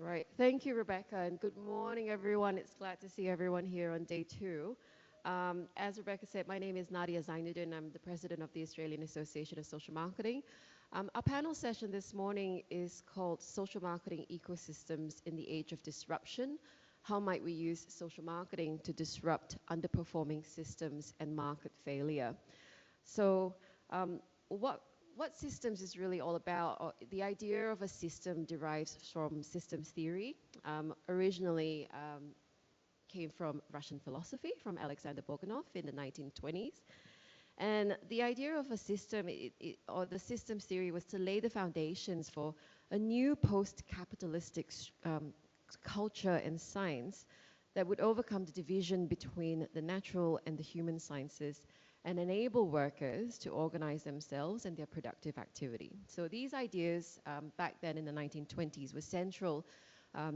Right. Thank you, Rebecca, and good morning, everyone. It's glad to see everyone here on day two. As Rebecca said, my name is Nadia Zainuddin. I'm the president of the Australian Association of Social Marketing. Our panel session this morning is called Social Marketing Ecosystems in the Age of Disruption. How might we use social marketing to disrupt underperforming systems and market failure? So what systems is really all about? The idea of a system derives from systems theory. Originally came from Russian philosophy, from Alexander Bogdanov in the 1920s. And the idea of a system, or the systems theory, was to lay the foundations for a new post-capitalistic culture and science that would overcome the division between the natural and the human sciences and enable workers to organize themselves and their productive activity. So these ideas back then in the 1920s were central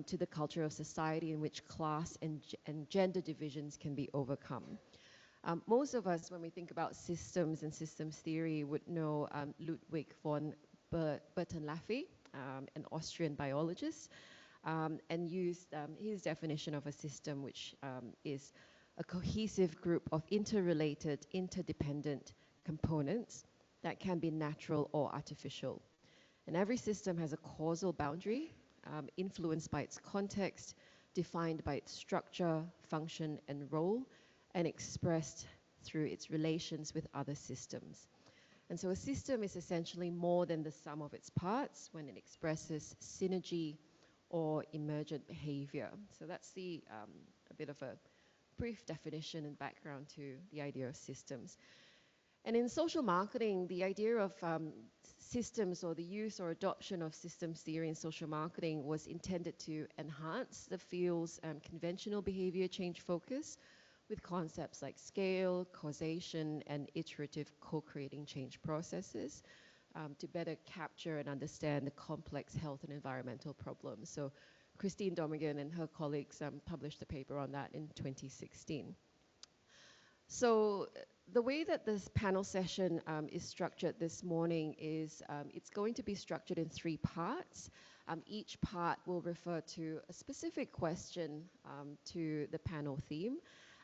to the culture of society in which class and gender divisions can be overcome. Most of us, when we think about systems and systems theory, would know Ludwig von Bertalanffy, an Austrian biologist, and used his definition of a system, which is a cohesive group of interrelated, interdependent components that can be natural or artificial. And every system has a causal boundary influenced by its context, defined by its structure, function, and role, and expressed through its relations with other systems. And so a system is essentially more than the sum of its parts when it expresses synergy or emergent behavior. So that's a bit of a brief definition and background to the idea of systems. And in social marketing, the idea of systems, or the use or adoption of systems theory in social marketing, was intended to enhance the field's conventional behavior change focus with concepts like scale, causation, and iterative co-creating change processes to better capture and understand the complex health and environmental problems. So Christine Domergan and her colleagues published a paper on that in 2016. So the way that this panel session is structured this morning is it's going to be structured in three parts. Each part will refer to a specific question to the panel theme,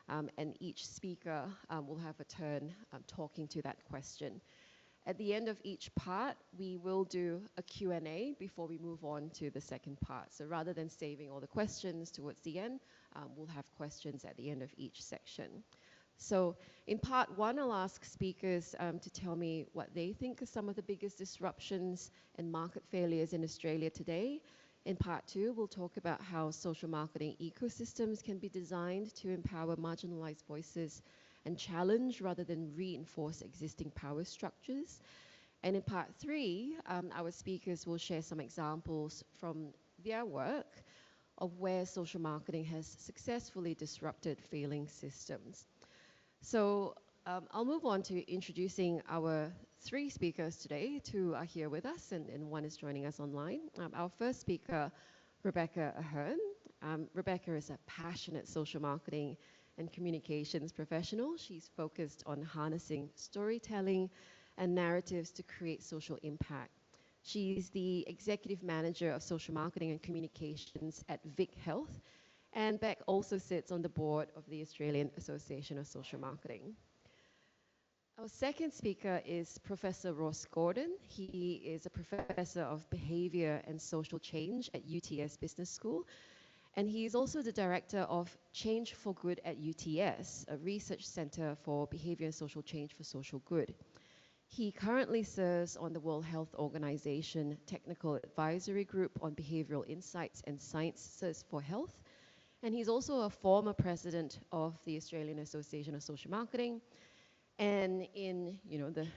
and each speaker will have a turn talking to that question. At the end of each part, we will do a Q&A before we move on to the second part. So rather than saving all the questions towards the end, we'll have questions at the end of each section. So in part one, I'll ask speakers to tell me what they think are some of the biggest disruptions and market failures in Australia today. In part two, we'll talk about how social marketing ecosystems can be designed to empower marginalized voices and challenge rather than reinforce existing power structures. And in part three, our speakers will share some examples from their work of where social marketing has successfully disrupted failing systems. So I'll move on to introducing our three speakers today. Two are here with us, and one is joining us online. Our first speaker, Rebecca Ahern. Rebecca is a passionate social marketing and communications professional. She's focused on harnessing storytelling and narratives to create social impact. She's the executive manager of social marketing and communications at VicHealth, and Beck also sits on the board of the Australian Association of Social Marketing. Our second speaker is Professor Ross Gordon. He is a professor of behavior and social change at UTS Business School. And he is also the director of Change for Good at UTS, a research center for behavior and social change for social good. He currently serves on the World Health Organization Technical Advisory Group on Behavioral Insights and Sciences for Health. And he's also a former president of the Australian Association of Social Marketing. And in the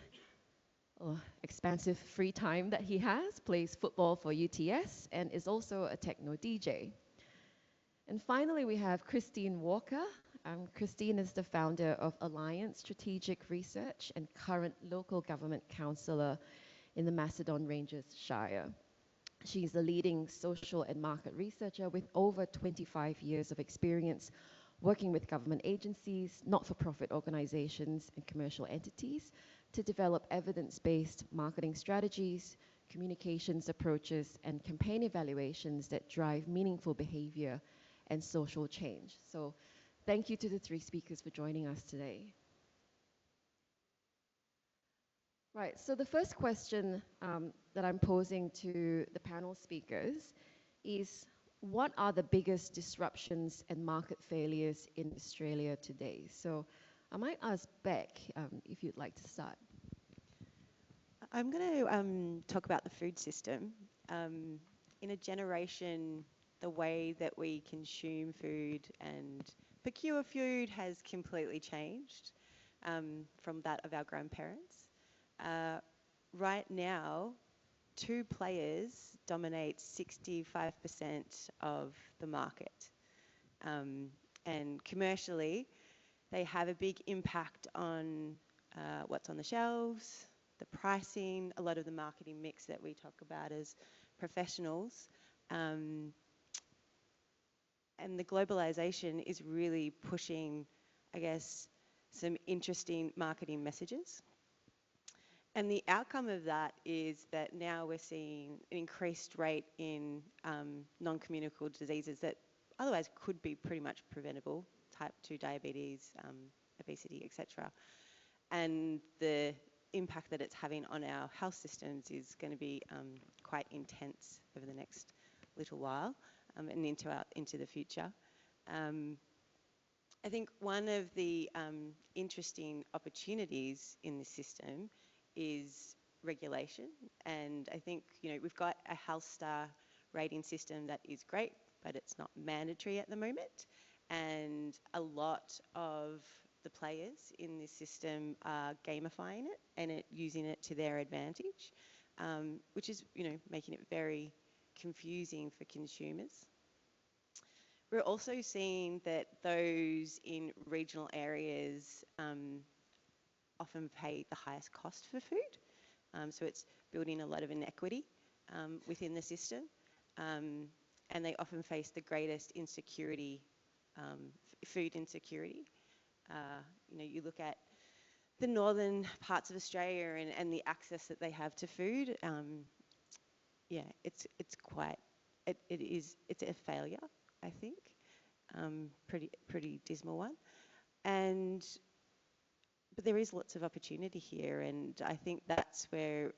expansive free time that he has, plays football for UTS and is also a techno DJ. And finally, we have Christine Walker. Christine is the founder of Alliance Strategic Research and current local government councillor in the Macedon Ranges Shire. She's a leading social and market researcher with over 25 years of experience working with government agencies, not-for-profit organizations, and commercial entities to develop evidence-based marketing strategies, communications approaches, and campaign evaluations that drive meaningful behavior and social change. So thank you to the three speakers for joining us today. Right, so the first question that I'm posing to the panel speakers is, what are the biggest disruptions and market failures in Australia today? So I might ask Beck if you'd like to start. I'm going to talk about the food system. In a generation, the way that we consume food and procure food has completely changed from that of our grandparents. Right now, two players dominate 65% of the market. And commercially, they have a big impact on what's on the shelves, the pricing, a lot of the marketing mix that we talk about as professionals. And the globalization is really pushing, I guess, some interesting marketing messages. And the outcome of that is that now we're seeing an increased rate in non-communicable diseases that otherwise could be pretty much preventable, type 2 diabetes, obesity, etc. And the impact that it's having on our health systems is going to be quite intense over the next little while and into the future. I think one of the interesting opportunities in this system is regulation, and I think we've got a health star rating system that is great, but it's not mandatory at the moment, and a lot of the players in this system are gamifying it and using it to their advantage, which is making it very confusing for consumers. We're also seeing that those in regional areas often pay the highest cost for food. So it's building a lot of inequity within the system. And they often face the greatest insecurity, food insecurity. You look at the northern parts of Australia and the access that they have to food. It's a failure, I think. Pretty dismal one. But there is lots of opportunity here, and I think that's where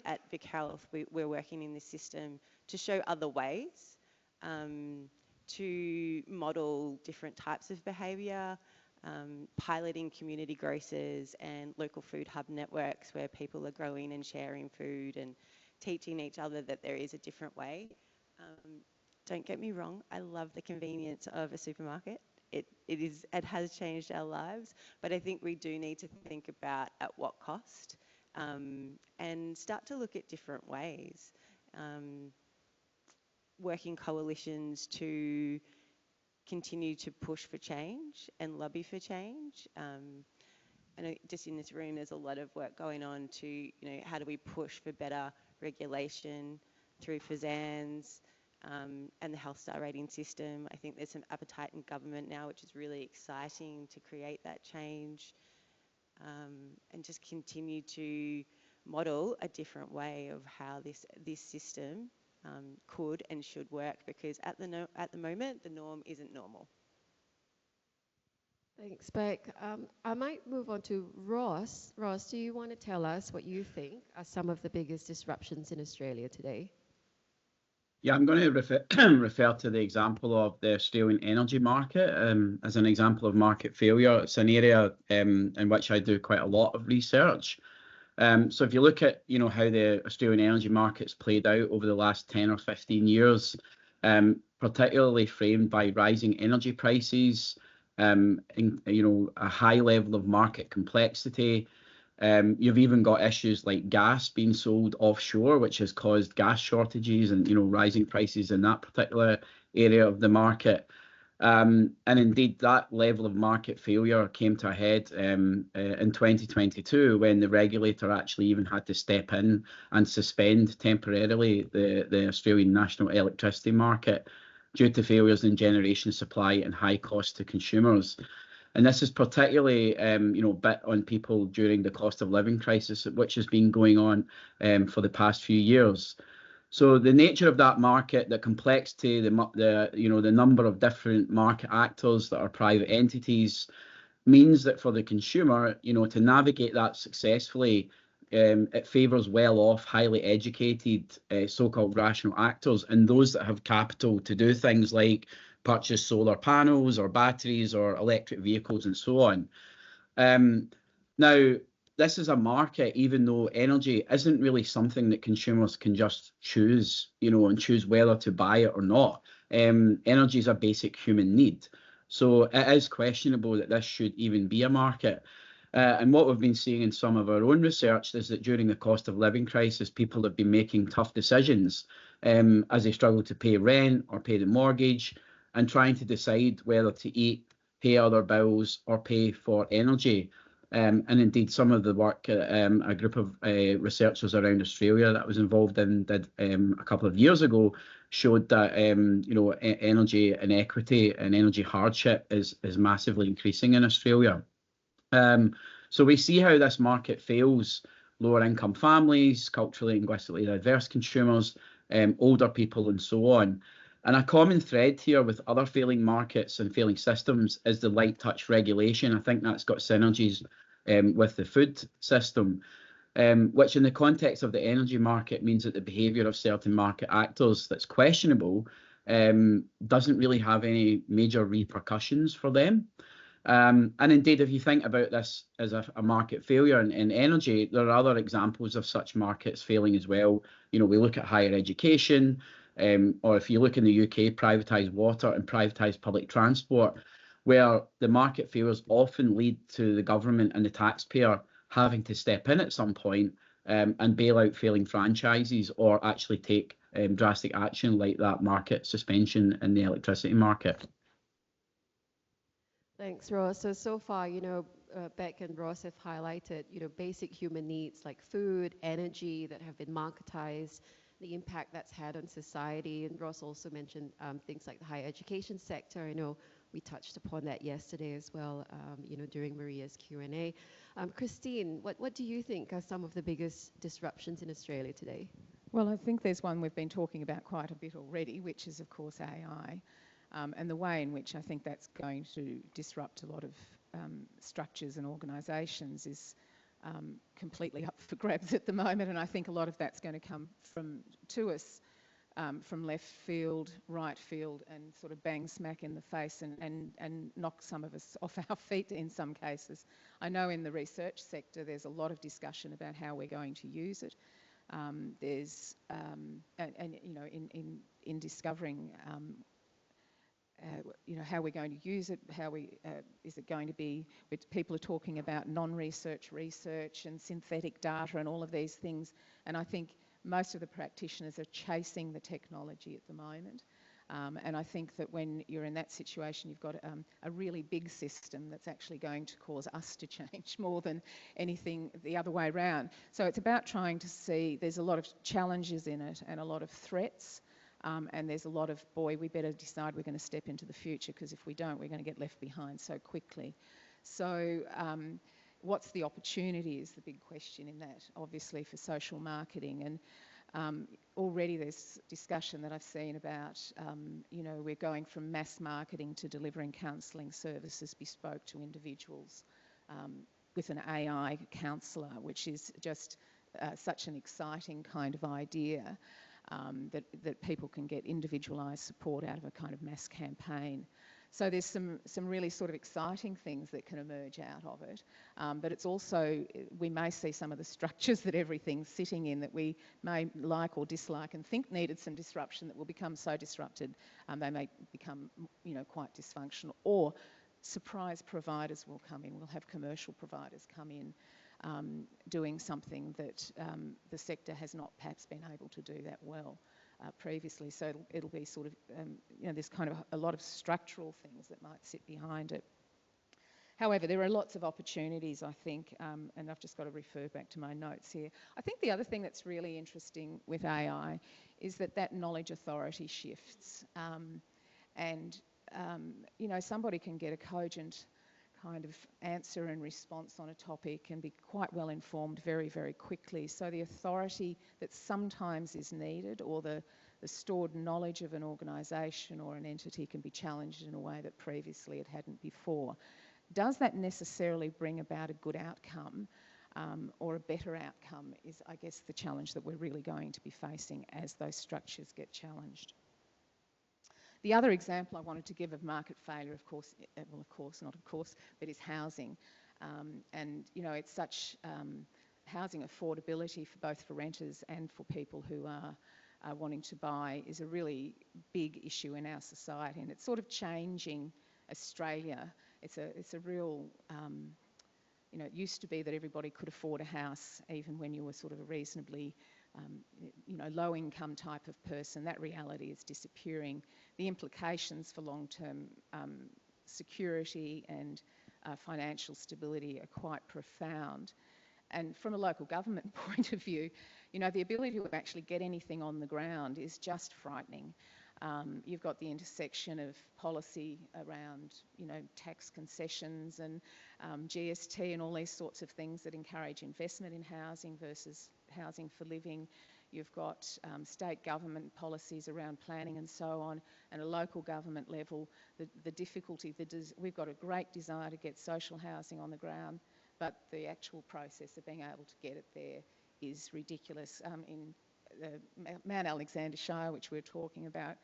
at VicHealth we're working in this system to show other ways to model different types of behaviour, piloting community grocers and local food hub networks where people are growing and sharing food and teaching each other that there is a different way. Don't get me wrong, I love the convenience of a supermarket. It has changed our lives, but I think we do need to think about at what cost and start to look at different ways. Working coalitions to continue to push for change and lobby for change. I know just in this room there's a lot of work going on to, how do we push for better regulation through FSANs, and the health star rating system. I think there's some appetite in government now, which is really exciting to create that change, and just continue to model a different way of how this system could and should work, because at the moment the norm isn't normal. Thanks, Beck. I might move on to Ross. Ross, do you want to tell us what you think are some of the biggest disruptions in Australia today? Yeah, I'm going to refer to the example of the Australian energy market as an example of market failure. It's an area in which I do quite a lot of research. So if you look at how the Australian energy market's played out over the last 10 or 15 years, particularly framed by rising energy prices, a high level of market complexity. You've even got issues like gas being sold offshore, which has caused gas shortages and rising prices in that particular area of the market. And indeed, that level of market failure came to a head in 2022 when the regulator actually even had to step in and suspend temporarily the Australian national electricity market due to failures in generation supply and high cost to consumers. And this is particularly, bit on people during the cost of living crisis, which has been going on for the past few years. So the nature of that market, the complexity, the number of different market actors that are private entities, means that for the consumer, to navigate that successfully, it favours well-off, highly educated, so-called rational actors, and those that have capital to do things like purchase solar panels or batteries or electric vehicles and so on. Now, this is a market, even though energy isn't really something that consumers can just choose, and choose whether to buy it or not. Energy is a basic human need. So it is questionable that this should even be a market. And what we've been seeing in some of our own research is that during the cost of living crisis, people have been making tough decisions as they struggle to pay rent or pay the mortgage and trying to decide whether to eat, pay other bills or pay for energy. And indeed, some of the work a group of researchers around Australia that I was involved in did a couple of years ago showed that energy inequity and energy hardship is massively increasing in Australia. So we see how this market fails lower income families, culturally and linguistically diverse consumers, older people, and so on. And a common thread here with other failing markets and failing systems is the light touch regulation. I think that's got synergies with the food system, which in the context of the energy market means that the behaviour of certain market actors that's questionable doesn't really have any major repercussions for them. And indeed, if you think about this as a market failure in energy, there are other examples of such markets failing as well. We look at higher education, or if you look in the UK, privatised water and privatised public transport, where the market failures often lead to the government and the taxpayer having to step in at some point and bail out failing franchises or actually take drastic action like that market suspension in the electricity market. Thanks, Ross. So far, Beck and Ross have highlighted, basic human needs like food, energy that have been marketized, the impact that's had on society. And Ross also mentioned things like the higher education sector. I know we touched upon that yesterday as well, during Maria's Q&A. Christine, what do you think are some of the biggest disruptions in Australia today? Well, I think there's one we've been talking about quite a bit already, which is, of course, AI. And the way in which I think that's going to disrupt a lot of structures and organisations is completely up for grabs at the moment. And I think a lot of that's going to come to us from left field, right field, and sort of bang smack in the face and knock some of us off our feet in some cases. I know in the research sector there's a lot of discussion about how we're going to use it. In discovering how we're going to use it, is it going to be, people are talking about non-research research and synthetic data and all of these things, and I think most of the practitioners are chasing the technology at the moment. And I think that when you're in that situation, you've got a really big system that's actually going to cause us to change more than anything the other way around. So it's about trying to see, there's a lot of challenges in it and a lot of threats. And there's a lot of, boy, we better decide we're going to step into the future, because if we don't, we're going to get left behind so quickly. So what's the opportunity is the big question in that, obviously, for social marketing. And already there's discussion that I've seen about, we're going from mass marketing to delivering counselling services bespoke to individuals with an AI counsellor, which is just such an exciting kind of idea. That people can get individualised support out of a kind of mass campaign. So there's some really sort of exciting things that can emerge out of it. But it's also, we may see some of the structures that everything's sitting in that we may like or dislike and think needed some disruption that will become so disrupted they may become quite dysfunctional. Or surprise providers will come in. We'll have commercial providers come in doing something that the sector has not perhaps been able to do that well previously. So it'll be sort of, there's kind of a lot of structural things that might sit behind it. However, there are lots of opportunities, I think, and I've just got to refer back to my notes here. I think the other thing that's really interesting with AI is that knowledge authority shifts. Somebody can get a cogent kind of answer and response on a topic and be quite well informed very, very quickly. So the authority that sometimes is needed, or the stored knowledge of an organisation or an entity, can be challenged in a way that previously it hadn't before. Does that necessarily bring about a good outcome or a better outcome is, I guess, the challenge that we're really going to be facing as those structures get challenged. The other example I wanted to give of market failure, of course, well, of course, not of course, but is housing. And, you know, it's such housing affordability for both for renters and for people who are wanting to buy is a really big issue in our society, and it's sort of changing Australia. It's a real, you know, it used to be that everybody could afford a house even when you were sort of a reasonably you know, low income type of person. That reality is disappearing. The implications for long-term security and financial stability are quite profound. And from a local government point of view, you know, the ability to actually get anything on the ground is just frightening. You've got the intersection of policy around, you know, tax concessions and GST and all these sorts of things that encourage investment in housing versus housing for living. You've got state government policies around planning and so on, and a local government level, the difficulty, we've got a great desire to get social housing on the ground, but the actual process of being able to get it there is ridiculous. In Mount Alexander Shire, which we're talking about,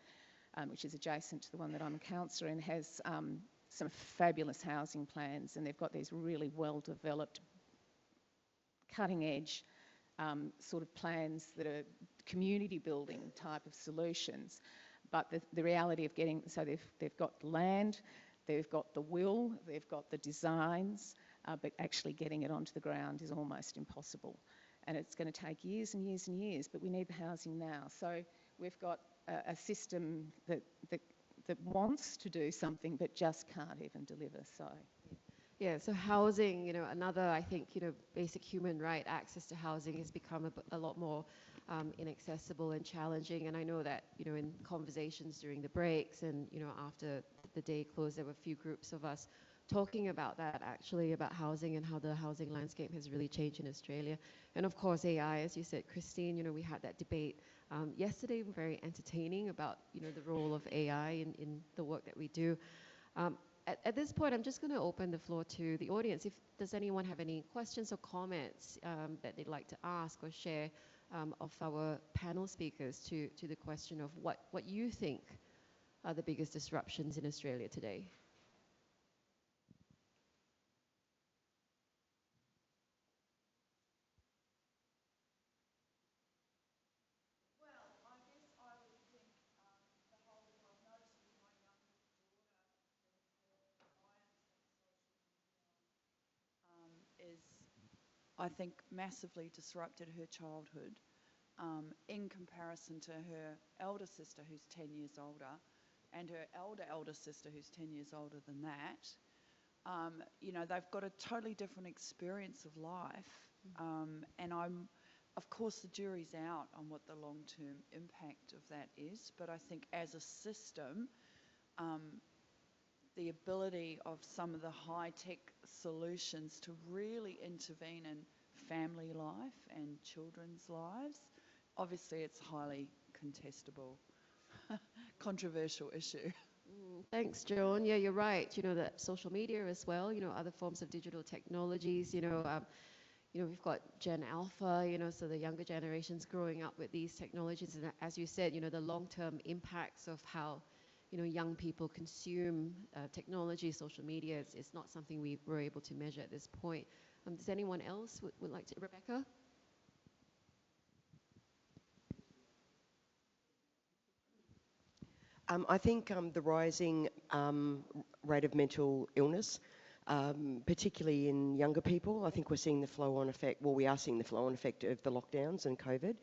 which is adjacent to the one that I'm a councillor in, has some fabulous housing plans, and they've got these really well-developed, cutting-edge sort of plans that are community building type of solutions. But the reality of getting, so they've got land, they've got the will, they've got the designs, but actually getting it onto the ground is almost impossible. And it's going to take years and years and years, but we need the housing now. So we've got a system that wants to do something but just can't even deliver. So. Yeah, so housing, you know, another, I think, you know, basic human right, access to housing has become a lot more inaccessible and challenging. And I know that, you know, in conversations during the breaks and, you know, after the day closed, there were a few groups of us talking about that, actually, about housing and how the housing landscape has really changed in Australia. And of course, AI, as you said, Christine, you know, we had that debate yesterday, very entertaining, about, you know, the role of AI in the work that we do. At this point, I'm just going to open the floor to the audience. Does anyone have any questions or comments that they'd like to ask or share of our panel speakers to the question of what you think are the biggest disruptions in Australia today? Is, I think, massively disrupted her childhood in comparison to her elder sister, who's 10 years older, and her elder sister, who's 10 years older than that. You know, they've got a totally different experience of life, and of course, the jury's out on what the long-term impact of that is, but I think as a system, the ability of some of the high-tech solutions to really intervene in family life and children's lives, obviously it's highly contestable, controversial issue. Thanks, Joan. Yeah, you're right. You know, that social media as well, you know, other forms of digital technologies, you know, we've got Gen Alpha, you know, so the younger generations growing up with these technologies. And as you said, you know, the long-term impacts of how, you know, young people consume technology, social media, it's not something we were able to measure at this point. Does anyone else would like to? Rebecca? I think the rising rate of mental illness, particularly in younger people, I think we're seeing the flow-on effect, well, we are seeing the flow-on effect of the lockdowns and COVID.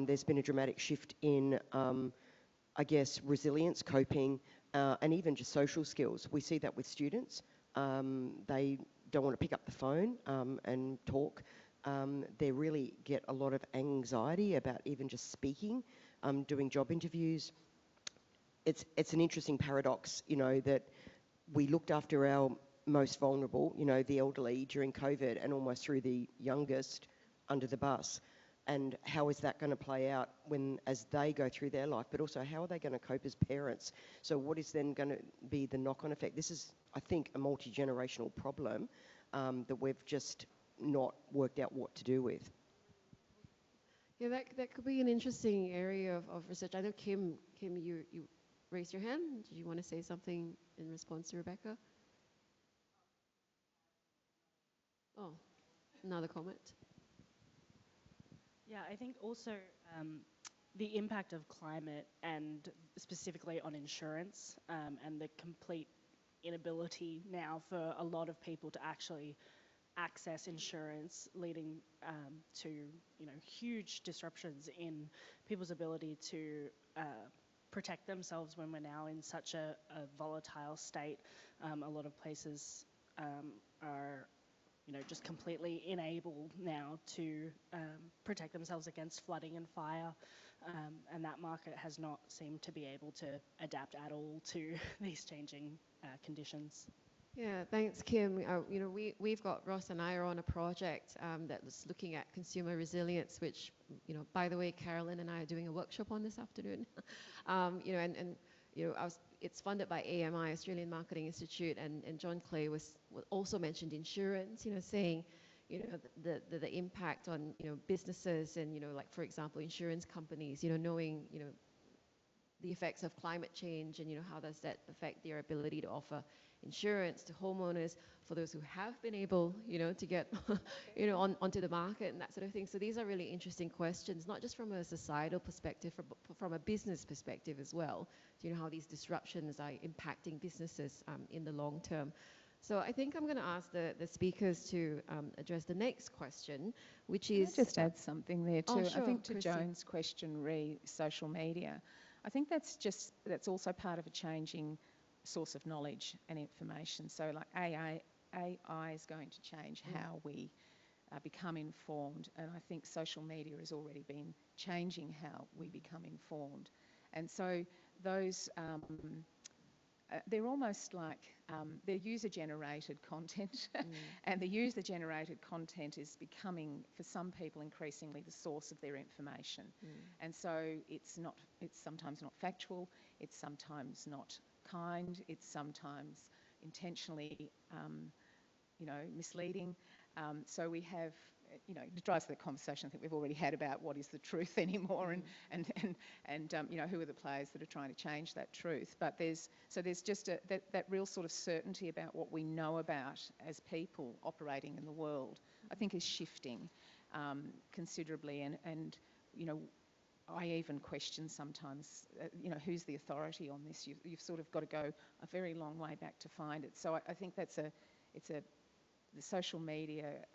There's been a dramatic shift in, I guess, resilience, coping, and even just social skills. We see that with students. They don't want to pick up the phone and talk. They really get a lot of anxiety about even just speaking, doing job interviews. It's an interesting paradox, you know, that we looked after our most vulnerable, you know, the elderly during COVID, and almost threw the youngest under the bus. And how is that going to play out as they go through their life, but also how are they going to cope as parents? So what is then going to be the knock-on effect? This is, I think, a multi-generational problem that we've just not worked out what to do with. Yeah, that could be an interesting area of research. I know Kim, you raised your hand. Did you want to say something in response to Rebecca? Oh, another comment. Yeah, I think also the impact of climate and specifically on insurance and the complete inability now for a lot of people to actually access insurance, leading to huge disruptions in people's ability to protect themselves when we're now in such a volatile state. A lot of places are just completely unable now to protect themselves against flooding and fire, and that market has not seemed to be able to adapt at all to these changing conditions. Yeah, thanks, Kim. We've got, Ross and I are on a project that's looking at consumer resilience, which, by the way, Carolyn and I are doing a workshop on this afternoon. It's funded by AMI, Australian Marketing Institute, and John Clay was also mentioned insurance, saying, the impact on, businesses and, like, for example, insurance companies, knowing, the effects of climate change and, how does that affect their ability to offer insurance to homeowners for those who have been able, to get, onto the market and that sort of thing. So these are really interesting questions, not just from a societal perspective, from a business perspective as well. How these disruptions are impacting businesses in the long term. So I think I'm going to ask the speakers to address the next question, which is... Can I just add something there too? Oh, sure, I think to Chrissy. Joan's question, social media, I think that's also part of a changing source of knowledge and information. So like AI is going to change how we become informed, and I think social media has already been changing how we become informed. And so those, they're almost like, they're user-generated content, and the user-generated content is becoming, for some people, increasingly the source of their information. And so it's sometimes not factual, it's sometimes not kind, it's sometimes intentionally, misleading. So we have, it drives the conversation I think we've already had about what is the truth anymore, and who are the players that are trying to change that truth. But there's just that real sort of certainty about what we know about as people operating in the world, I think is shifting considerably, and I even question sometimes, who's the authority on this? You've sort of got to go a very long way back to find it. So I think the social media,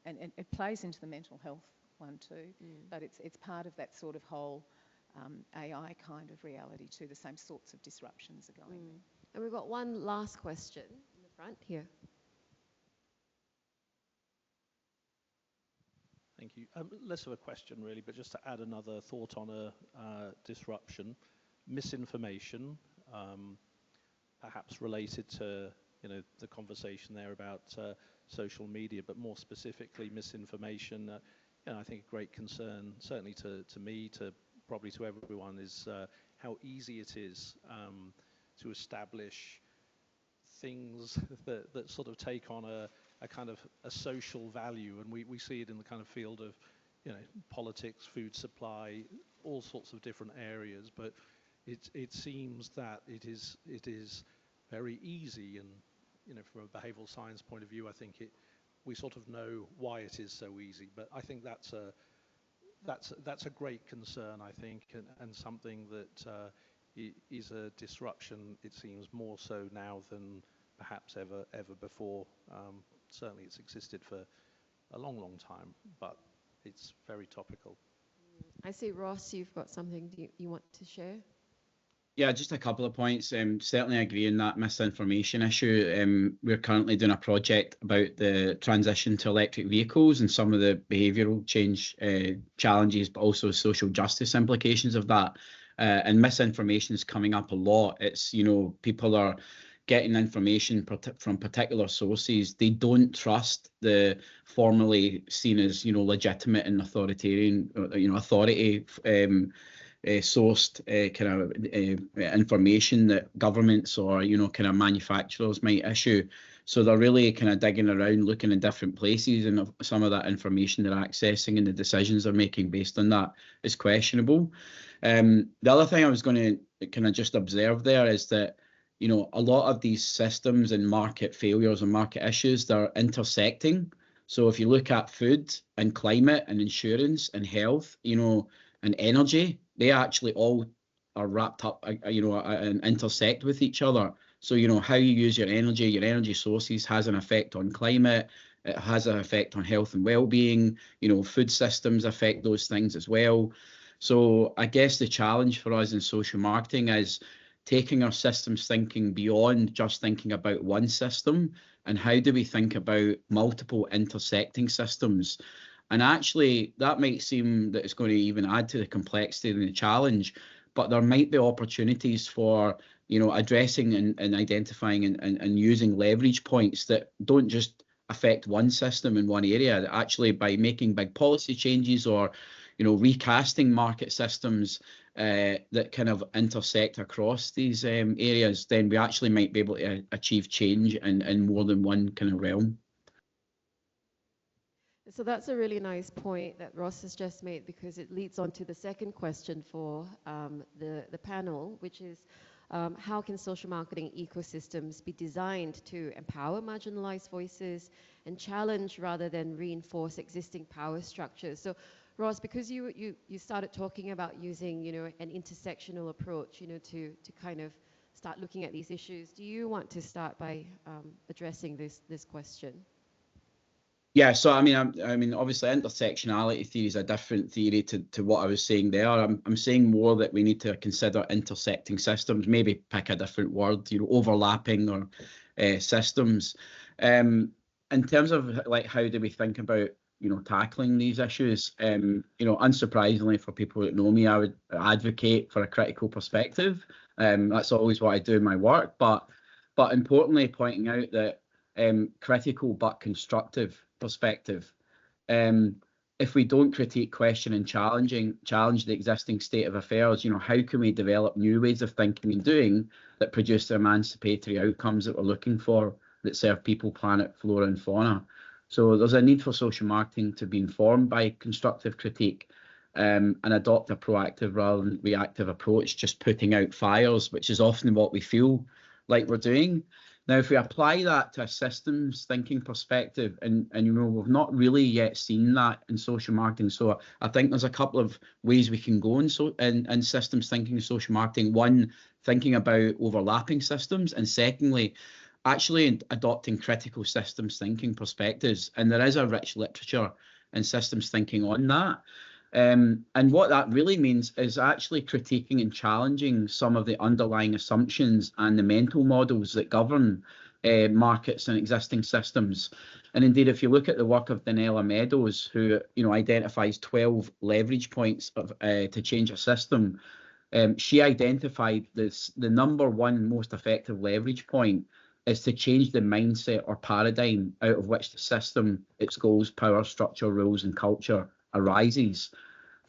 and it plays into the mental health one too, but it's part of that sort of whole AI kind of reality too. The same sorts of disruptions are going there. And we've got one last question in the front here. Thank you. Less of a question really, but just to add another thought on a disruption. Misinformation, perhaps related to the conversation there about social media, but more specifically misinformation. I think a great concern, certainly to me, probably to everyone, is how easy it is to establish things that sort of take on a kind of a social value, and we see it in the kind of field of politics, food supply, all sorts of different areas. But it seems that it is very easy, and from a behavioural science point of view, I think we sort of know why it is so easy. But I think that's a great concern, I think, and something that is a disruption. It seems more so now than perhaps ever before. Certainly it's existed for a long time, but it's very topical. I see, Ross, you've got something you want to share? Yeah, just a couple of points. Certainly agree on that misinformation issue. We're currently doing a project about the transition to electric vehicles and some of the behavioural change challenges, but also social justice implications of that. And misinformation is coming up a lot. It's, people are getting information from particular sources. They don't trust the formerly seen as, legitimate and authoritarian, authority sourced kind of information that governments or, kind of manufacturers might issue. So they're really kind of digging around, looking in different places, and some of that information they're accessing and the decisions they're making based on that is questionable. The other thing I was going to kind of just observe there is that, a lot of these systems and market failures and market issues, they're intersecting. So if you look at food and climate and insurance and health, and energy, they actually all are wrapped up, and intersect with each other. So, how you use your energy sources has an effect on climate. It has an effect on health and well-being. Food systems affect those things as well. So I guess the challenge for us in social marketing is taking our systems thinking beyond just thinking about one system, and how do we think about multiple intersecting systems. And actually, that might seem that it's going to even add to the complexity and the challenge, but there might be opportunities for, addressing and identifying and using leverage points that don't just affect one system in one area. Actually, by making big policy changes or, recasting market systems that kind of intersect across these areas, then we actually might be able to achieve change in more than one kind of realm. So that's a really nice point that Ross has just made, because it leads on to the second question for the panel, which is how can social marketing ecosystems be designed to empower marginalized voices and challenge rather than reinforce existing power structures? So Ross, because you started talking about using, an intersectional approach, to kind of start looking at these issues, do you want to start by addressing this question? Yeah, so I mean, obviously, intersectionality theory is a different theory to what I was saying there. I'm saying more that we need to consider intersecting systems, maybe pick a different word, overlapping or systems. In terms of like, how do we think about tackling these issues? Unsurprisingly for people that know me, I would advocate for a critical perspective. That's always what I do in my work, but importantly, pointing out that critical but constructive perspective. If we don't critique, question, and challenge the existing state of affairs, how can we develop new ways of thinking and doing that produce the emancipatory outcomes that we're looking for, that serve people, planet, flora, and fauna? So there's a need for social marketing to be informed by constructive critique and adopt a proactive rather than reactive approach, just putting out fires, which is often what we feel like we're doing. Now, if we apply that to a systems thinking perspective, and we've not really yet seen that in social marketing, so I think there's a couple of ways we can go in systems thinking and social marketing. One, thinking about overlapping systems, and secondly, actually adopting critical systems thinking perspectives. And there is a rich literature in systems thinking on that. And what that really means is actually critiquing and challenging some of the underlying assumptions and the mental models that govern markets and existing systems. And indeed, if you look at the work of Daniela Meadows, who identifies 12 leverage points to change a system, she identified the number one most effective leverage point is to change the mindset or paradigm out of which the system, its goals, power, structure, rules, and culture arises.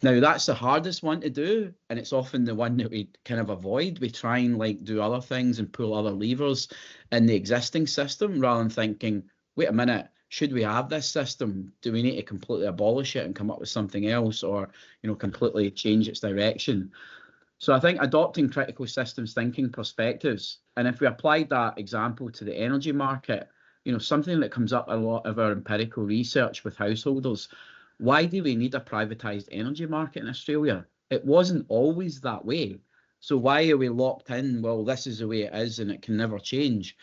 Now, that's the hardest one to do, and it's often the one that we kind of avoid. We try and do other things and pull other levers in the existing system rather than thinking, wait a minute, should we have this system? Do we need to completely abolish it and come up with something else, or completely change its direction? So I think adopting critical systems thinking perspectives, and if we applied that example to the energy market, something that comes up a lot of our empirical research with householders. Why do we need a privatised energy market in Australia? It wasn't always that way. So why are we locked in? Well, this is the way it is and it can never change.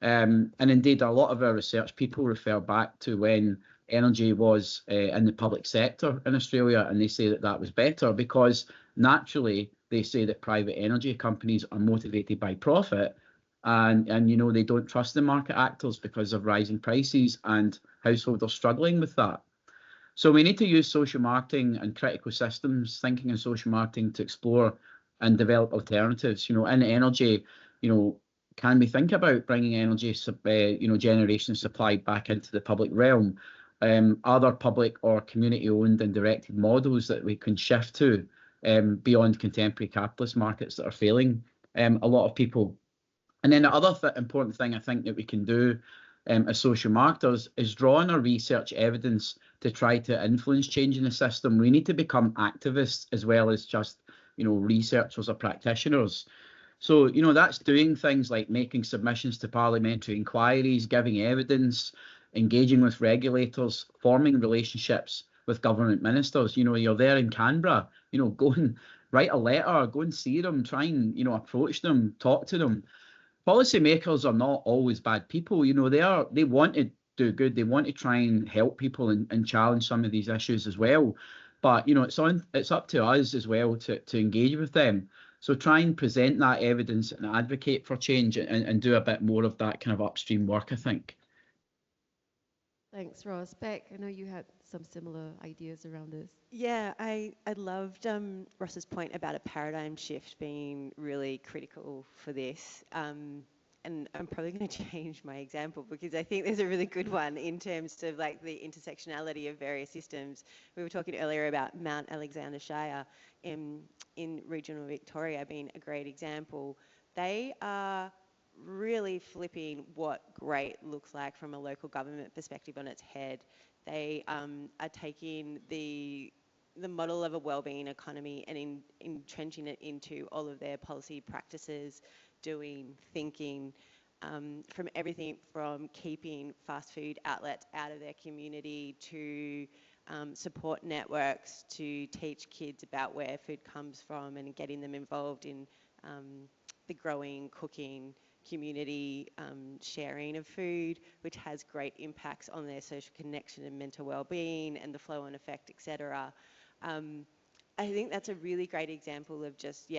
And indeed, a lot of our research people refer back to when energy was in the public sector in Australia, and they say that that was better because naturally they say that private energy companies are motivated by profit, and they don't trust the market actors because of rising prices, and households are struggling with that. So we need to use social marketing and critical systems thinking and social marketing to explore and develop alternatives. In energy, can we think about bringing energy, generation supply back into the public realm? Are there public or community-owned and directed models that we can shift to beyond contemporary capitalist markets that are failing a lot of people? And then the other important thing I think that we can do as social marketers is draw on our research evidence to try to influence change in the system. We need to become activists as well as just, researchers or practitioners. So, that's doing things like making submissions to parliamentary inquiries, giving evidence, engaging with regulators, forming relationships with government ministers. You're there in Canberra, go and write a letter, go and see them, try and, approach them, talk to them. Policymakers are not always bad people. They want to do good. They want to try and help people and challenge some of these issues as well. But, it's up to us as well to engage with them. So try and present that evidence and advocate for change and do a bit more of that kind of upstream work, I think. Thanks, Ross. Beck, I know you had some similar ideas around this. Yeah, I loved Ross's point about a paradigm shift being really critical for this. And I'm probably going to change my example because I think there's a really good one in terms of like the intersectionality of various systems. We were talking earlier about Mount Alexander Shire in regional Victoria being a great example. They are really flipping what great looks like from a local government perspective on its head. They are taking the model of a wellbeing economy and entrenching it into all of their policy practices, doing, thinking, from everything from keeping fast food outlets out of their community to support networks to teach kids about where food comes from and getting them involved in the growing, cooking, community sharing of food, which has great impacts on their social connection and mental well-being and the flow-on effect, etc. I think that's a really great example of just,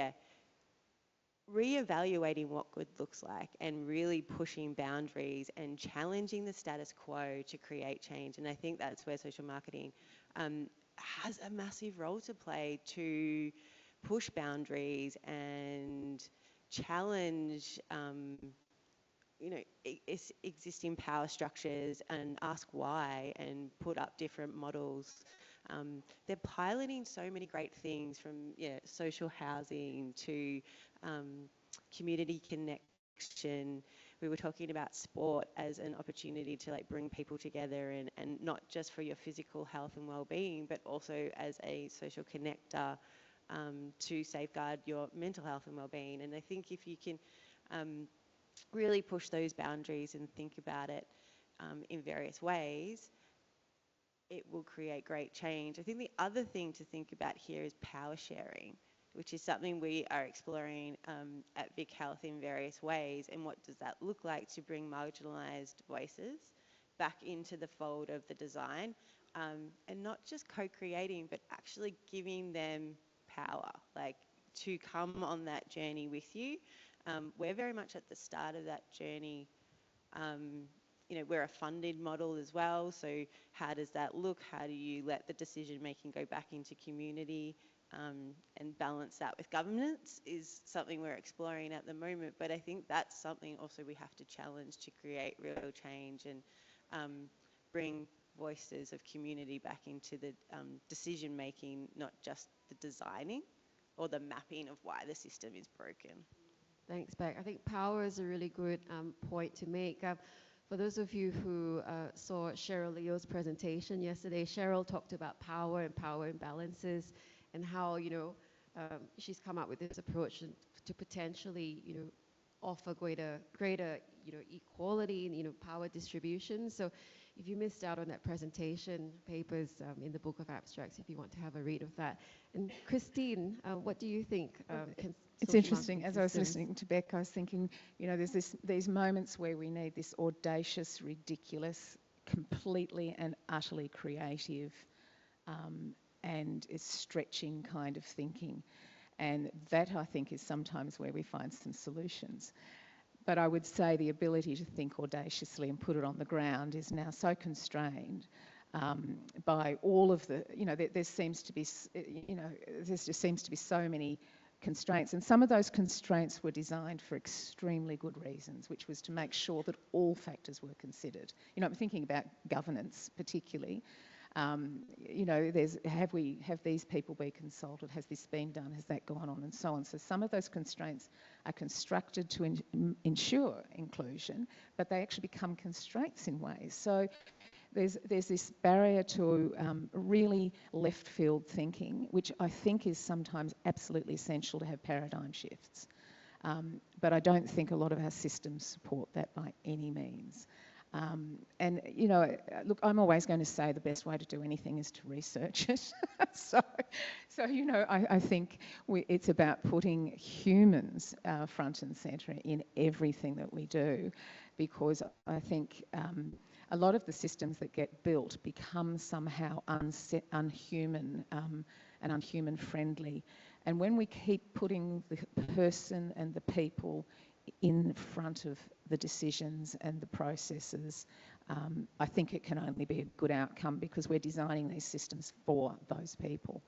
re-evaluating what good looks like and really pushing boundaries and challenging the status quo to create change. And I think that's where social marketing has a massive role to play to push boundaries and challenge existing power structures and ask why and put up different models. They're piloting so many great things from social housing to community connection. We were talking about sport as an opportunity to bring people together and not just for your physical health and well-being, but also as a social connector to safeguard your mental health and well-being. And I think if you can really push those boundaries and think about it in various ways, it will create great change. I think the other thing to think about here is power sharing, which is something we are exploring at VicHealth in various ways. And what does that look like to bring marginalised voices back into the fold of the design, and not just co-creating, but actually giving them power, to come on that journey with you. We're very much at the start of that journey. We're a funded model as well, so how does that look? How do you let the decision making go back into community and balance that with governance is something we're exploring at the moment. But I think that's something also we have to challenge to create real change and bring voices of community back into the decision making, not just the designing or the mapping of why the system is broken. Thanks, Beck. I think power is a really good point to make. For those of you who saw Cheryl Leo's presentation yesterday, Cheryl talked about power and power imbalances and how, she's come up with this approach to potentially, offer greater equality in, power distribution. So if you missed out on that presentation, papers in the Book of Abstracts, if you want to have a read of that. And Christine, what do you think? It's interesting. As I was listening to Beck, I was thinking, there's these moments where we need this audacious, ridiculous, completely and utterly creative and is stretching kind of thinking. And that, I think, is sometimes where we find some solutions. But I would say the ability to think audaciously and put it on the ground is now so constrained by all of the, there seems to be, there just seems to be so many constraints. And some of those constraints were designed for extremely good reasons, which was to make sure that all factors were considered. You know, I'm thinking about governance particularly. You know, have these people been consulted? Has this been done? Has that gone on? And so on. So some of those constraints are constructed to ensure inclusion, but they actually become constraints in ways. So there's this barrier to really left field thinking, which I think is sometimes absolutely essential to have paradigm shifts. But I don't think a lot of our systems support that by any means. And, you know, look, I'm always going to say the best way to do anything is to research it. so, you know, I think it's about putting humans front and centre in everything that we do, because I think a lot of the systems that get built become somehow unhuman and unhuman friendly. And when we keep putting the person and the people in front of the decisions and the processes, I think it can only be a good outcome, because we're designing these systems for those people,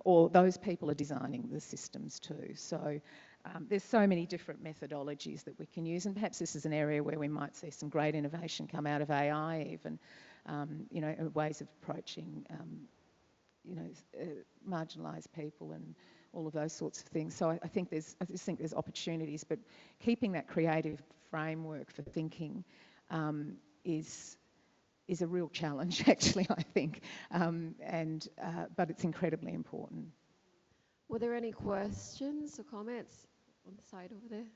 or those people are designing the systems too. So there's so many different methodologies that we can use, and perhaps this is an area where we might see some great innovation come out of AI even, you know, ways of approaching, you know, marginalised people and all of those sorts of things. So I just think there's opportunities, but keeping that creative framework for thinking is a real challenge, actually, I think, but it's incredibly important. Were there any questions or comments on the side over there?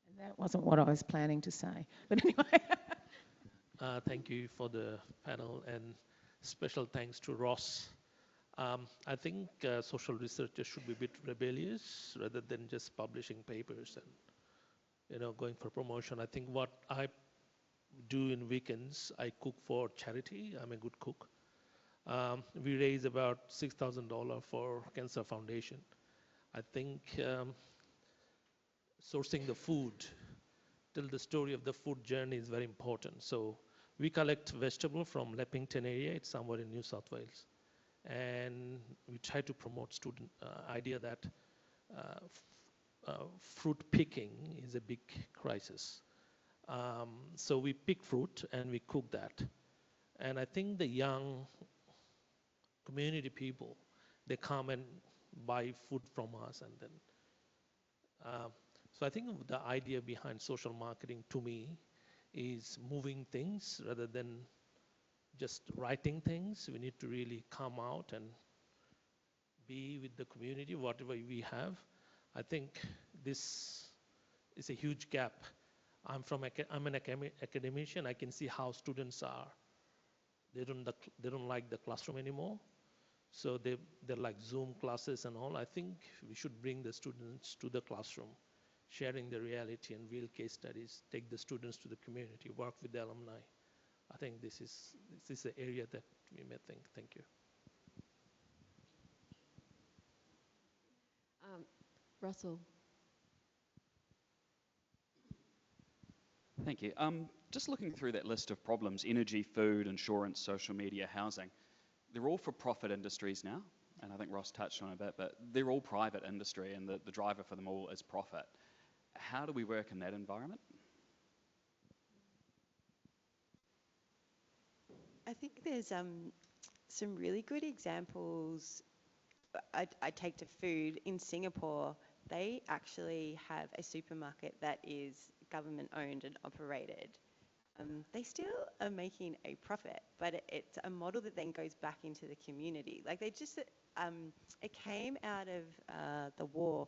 And that wasn't what I was planning to say, but anyway. Thank you for the panel, and special thanks to Ross. I think social researchers should be a bit rebellious rather than just publishing papers and, you know, going for promotion. I think what I do in weekends, I cook for charity. I'm a good cook. We raise about $6,000 for Cancer Foundation. I think sourcing the food, tell the story of the food journey is very important. So we collect vegetable from Leppington area. It's somewhere in New South Wales. And we try to promote student idea that fruit picking is a big crisis. So we pick fruit and we cook that. And I think the young community people, they come and buy food from us, and then. So I think the idea behind social marketing to me is moving things rather than just writing things. We need to really come out and be with the community, whatever we have. I think this is a huge gap. I'm an academician. I can see how students are. They don't like the classroom anymore. So they're like Zoom classes and all. I think we should bring the students to the classroom, sharing the reality and real case studies, take the students to the community, work with the alumni. I think this is an area that we may think. Thank you. Russell. Thank you. Just looking through that list of problems, energy, food, insurance, social media, housing, they're all for-profit industries now, and I think Ross touched on it a bit, but they're all private industry, and the driver for them all is profit. How do we work in that environment? I think there's some really good examples. I take to food. In Singapore, they actually have a supermarket that is government owned and operated. They still are making a profit, but it's a model that then goes back into the community. Like they just, it came out of the war,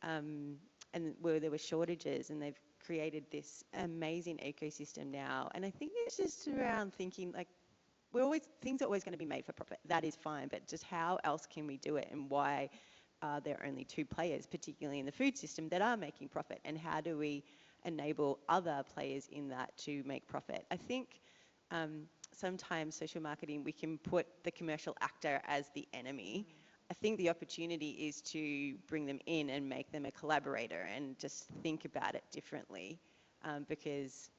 and where there were shortages, and they've created this amazing ecosystem now. And I think it's just around thinking like, things are always going to be made for profit. That is fine, but just how else can we do it, and why are there only two players, particularly in the food system, that are making profit, and how do we enable other players in that to make profit? I think sometimes social marketing, we can put the commercial actor as the enemy. I think the opportunity is to bring them in and make them a collaborator and just think about it differently, because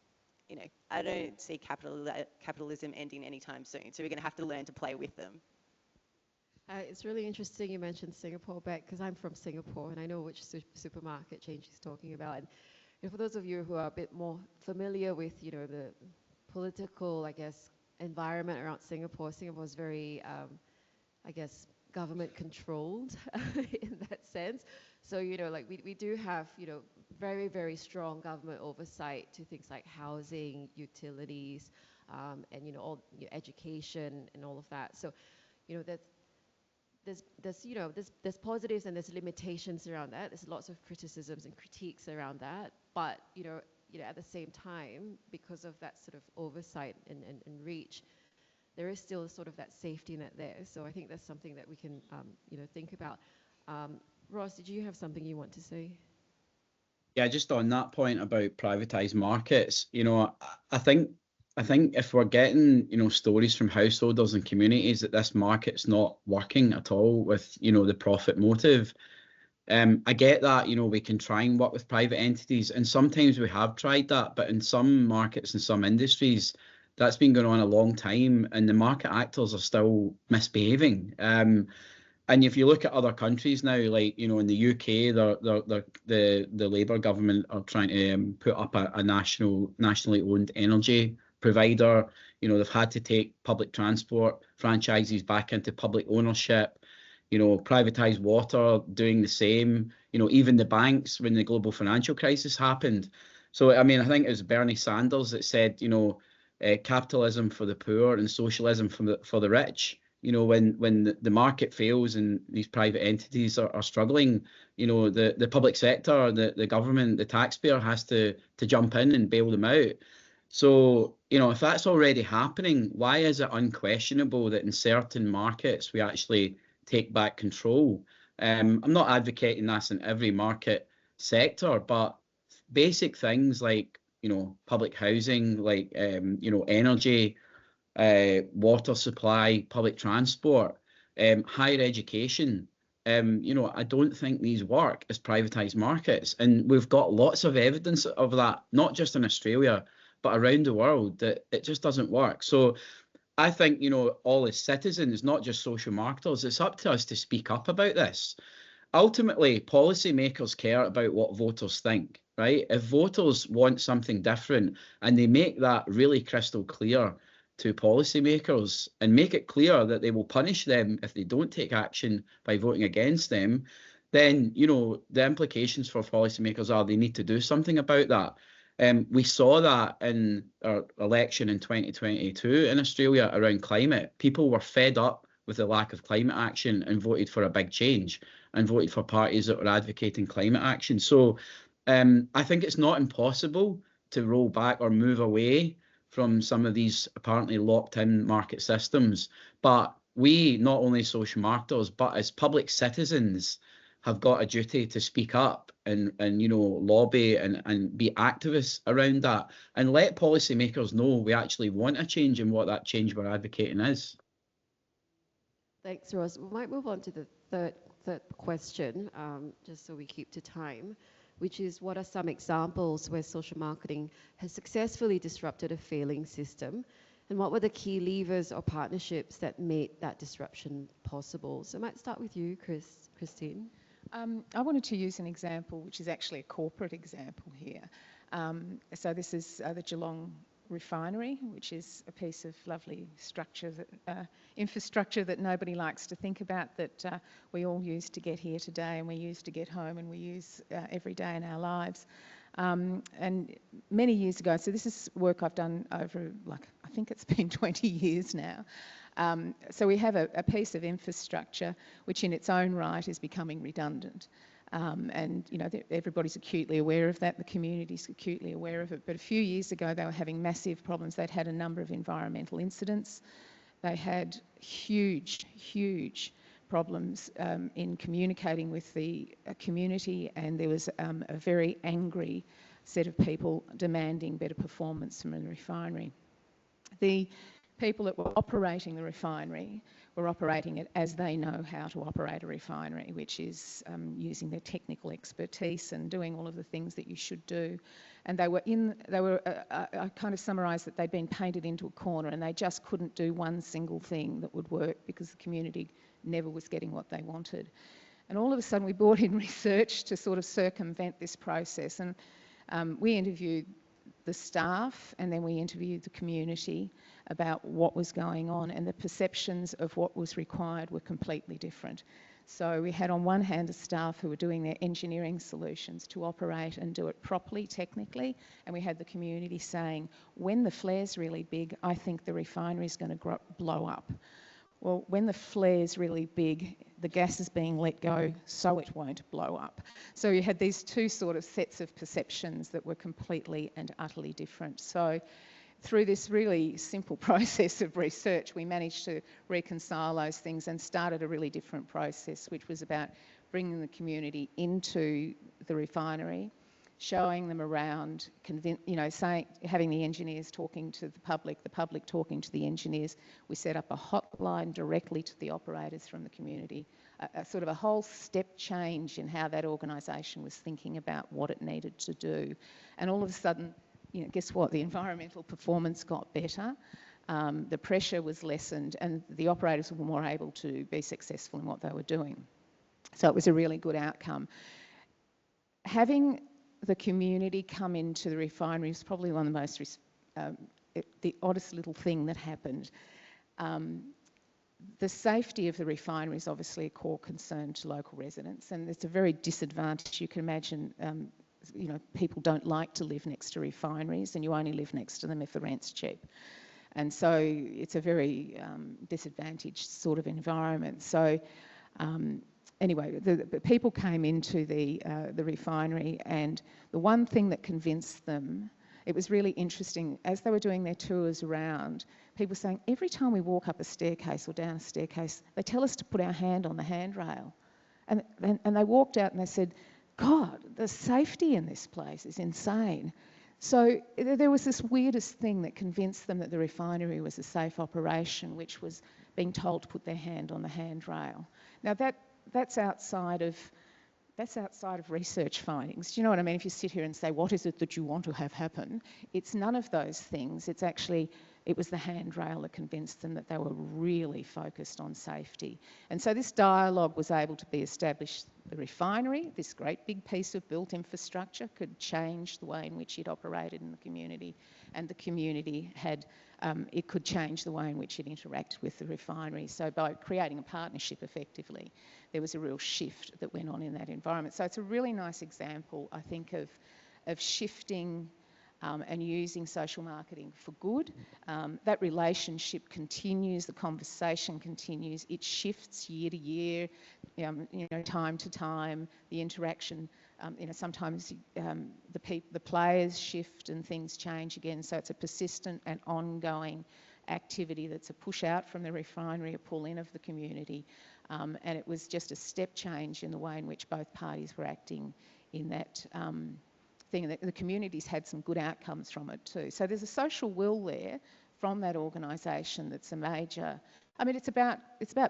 you know, I don't see capitalism ending anytime soon. So we're going to have to learn to play with them. It's really interesting you mentioned Singapore, Beck, because I'm from Singapore and I know which supermarket chain she's talking about. And for those of you who are a bit more familiar with, the political, I guess, environment around Singapore, Singapore is very, I guess, government controlled in that sense. So, like we do have, very, very strong government oversight to things like housing, utilities, and, all education and all of that. So, that's there's positives and there's limitations around that. There's lots of criticisms and critiques around that. But at the same time, because of that sort of oversight and reach, there is still sort of that safety net there. So I think that's something that we can think about. Ross, did you have something you want to say? Yeah, just on that point about privatized markets, I think if we're getting, stories from householders and communities that this market's not working at all with, the profit motive, I get that, we can try and work with private entities, and sometimes we have tried that, but in some markets and some industries, that's been going on a long time, and the market actors are still misbehaving. And if you look at other countries now, like, in the UK, the Labour government are trying to put up a nationally owned energy provider. They've had to take public transport franchises back into public ownership. Privatized water, doing the same. Even the banks, when the global financial crisis happened. So, I think it was Bernie Sanders that said, capitalism for the poor and socialism for the rich. When the market fails and these private entities are struggling, the public sector, the government, the taxpayer has to jump in and bail them out. So, if that's already happening, why is it unquestionable that in certain markets we actually take back control? I'm not advocating this in every market sector, but basic things like, public housing, like, energy, water supply, public transport, higher education. I don't think these work as privatized markets. And we've got lots of evidence of that, not just in Australia, but around the world, that it just doesn't work. So I think, all as citizens, not just social marketers, it's up to us to speak up about this. Ultimately, policymakers care about what voters think, right? If voters want something different and they make that really crystal clear to policymakers and make it clear that they will punish them if they don't take action by voting against them, then, the implications for policymakers are they need to do something about that. We saw that in our election in 2022 in Australia around climate. People were fed up with the lack of climate action and voted for a big change and voted for parties that were advocating climate action. So I think it's not impossible to roll back or move away from some of these apparently locked in market systems. But we, not only social marketers, but as public citizens, have got a duty to speak up and lobby and be activists around that and let policymakers know we actually want a change and what that change we're advocating is. Thanks, Ross. We might move on to the third question, just so we keep to time, which is, what are some examples where social marketing has successfully disrupted a failing system? And what were the key levers or partnerships that made that disruption possible? So I might start with you, Christine. I wanted to use an example, which is actually a corporate example here. So this is the Geelong refinery, which is a piece of lovely structure, infrastructure that nobody likes to think about, that we all use to get here today, and we use to get home, and we use every day in our lives. And many years ago, so this is work I've done over, I think it's been 20 years now. So we have a piece of infrastructure which in its own right is becoming redundant. And everybody's acutely aware of that, the community's acutely aware of it. But a few years ago they were having massive problems. They'd had a number of environmental incidents. They had huge problems in communicating with the community, and there was a very angry set of people demanding better performance from the refinery. The people that were operating the refinery were operating it as they know how to operate a refinery, which is using their technical expertise and doing all of the things that you should do. And I kind of summarised that they'd been painted into a corner and they just couldn't do one single thing that would work because the community never was getting what they wanted. And all of a sudden we brought in research to sort of circumvent this process. And we interviewed the staff and then we interviewed the community about what was going on, and the perceptions of what was required were completely different. So we had on one hand the staff who were doing their engineering solutions to operate and do it properly technically, and we had the community saying, when the flare's really big, I think the refinery's going to blow up. Well, when the flare's really big, the gas is being let go, so it won't blow up. So you had these two sort of sets of perceptions that were completely and utterly different. So through this really simple process of research, we managed to reconcile those things and started a really different process, which was about bringing the community into the refinery, showing them around, having the engineers talking to the public talking to the engineers. We set up a hotline directly to the operators from the community, a sort of a whole step change in how that organisation was thinking about what it needed to do. And all of a sudden, guess what? The environmental performance got better, the pressure was lessened, and the operators were more able to be successful in what they were doing. So it was a really good outcome. Having the community come into the refinery was probably one of the most, the oddest little thing that happened. The safety of the refinery is obviously a core concern to local residents, and it's a very disadvantage. You can imagine, people don't like to live next to refineries, and you only live next to them if the rent's cheap. And so it's a very disadvantaged sort of environment. So anyway, the people came into the refinery, and the one thing that convinced them, it was really interesting, as they were doing their tours around, people were saying, every time we walk up a staircase or down a staircase, they tell us to put our hand on the handrail. And they walked out and they said, God, the safety in this place is insane. So there was this weirdest thing that convinced them that the refinery was a safe operation, which was being told to put their hand on the handrail. Now that's outside of research findings. Do you know what I mean? If you sit here and say, what is it that you want to have happen? It's none of those things. It was the handrail that convinced them that they were really focused on safety. And so this dialogue was able to be established. The refinery, this great big piece of built infrastructure, could change the way in which it operated in the community, and the community it could change the way in which it interacted with the refinery. So by creating a partnership effectively, there was a real shift that went on in that environment. So it's a really nice example, I think, of shifting and using social marketing for good. That relationship continues, the conversation continues, it shifts year to year, time to time, the interaction, sometimes the players shift and things change again, so it's a persistent and ongoing activity that's a push out from the refinery, a pull in of the community, and it was just a step change in the way in which both parties were acting in that thing. The community's had some good outcomes from it too. So there's a social will there from that organisation that's a major. I mean, it's about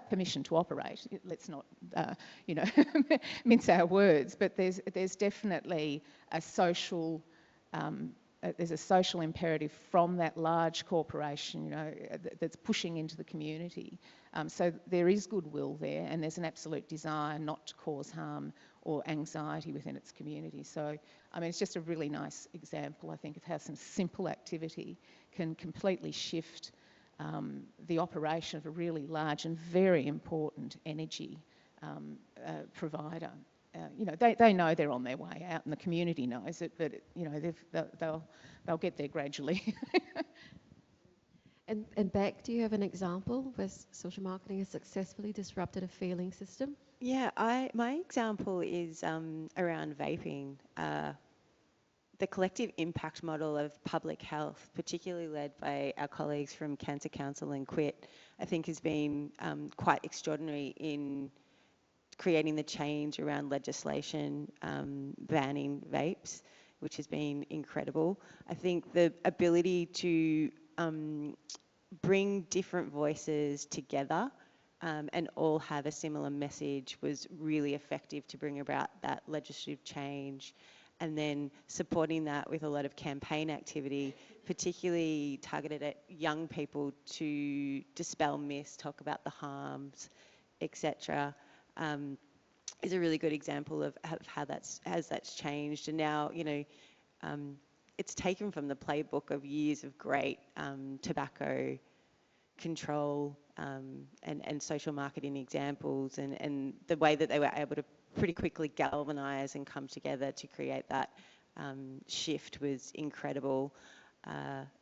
permission to operate. Let's not, mince our words. But there's definitely a social. There's a social imperative from that large corporation, that's pushing into the community. So there is goodwill there, and there's an absolute desire not to cause harm or anxiety within its community. So, I mean, it's just a really nice example, I think, of how some simple activity can completely shift the operation of a really large and very important energy provider. They know they're on their way out, and the community knows it, but they'll get there gradually. And Beck, do you have an example where social marketing has successfully disrupted a failing system? Yeah, my example is around vaping. The collective impact model of public health, particularly led by our colleagues from Cancer Council and QUIT, I think has been quite extraordinary in creating the change around legislation banning vapes, which has been incredible. I think the ability to bring different voices together and all have a similar message was really effective to bring about that legislative change. And then supporting that with a lot of campaign activity, particularly targeted at young people to dispel myths, talk about the harms, etc., is a really good example of how that's changed. And now, it's taken from the playbook of years of great tobacco control and social marketing examples, and the way that they were able to pretty quickly galvanise and come together to create that shift was incredible,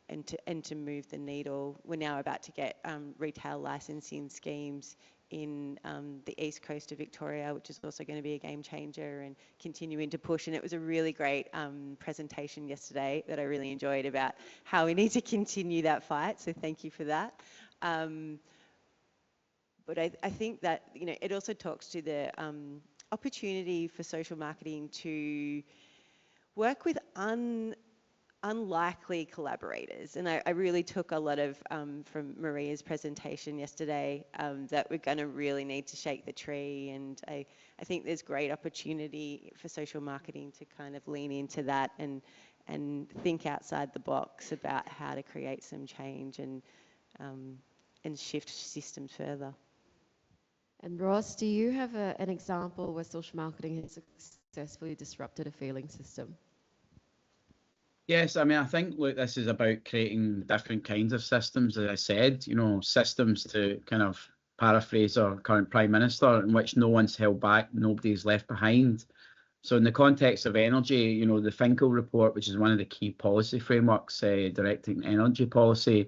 and to move the needle. We're now about to get retail licensing schemes in the east coast of Victoria, which is also going to be a game changer, and continuing to push. And it was a really great presentation yesterday that I really enjoyed about how we need to continue that fight. So thank you for that. But I think that it also talks to the opportunity for social marketing to work with unlikely collaborators. And I really took a lot of from Maria's presentation yesterday, that we're going to really need to shake the tree. And I think there's great opportunity for social marketing to kind of lean into that and think outside the box about how to create some change and shift systems further. And Ross, do you have an example where social marketing has successfully disrupted a failing system? Yes, I mean, I think, look, this is about creating different kinds of systems, as I said, systems to kind of paraphrase our current Prime Minister, in which no one's held back, nobody's left behind. So in the context of energy, the Finkel report, which is one of the key policy frameworks directing energy policy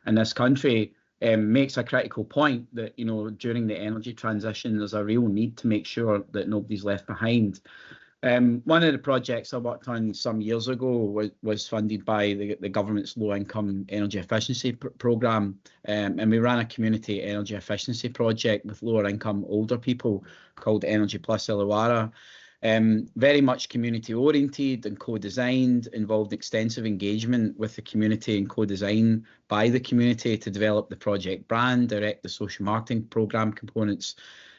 in this country, makes a critical point that, during the energy transition, there's a real need to make sure that nobody's left behind. One of the projects I worked on some years ago was funded by the government's low-income energy efficiency programme, and we ran a community energy efficiency project with lower-income older people called Energy Plus Illawarra. Very much community-oriented and co-designed, involved extensive engagement with the community and co-design by the community to develop the project brand, direct the social marketing programme components,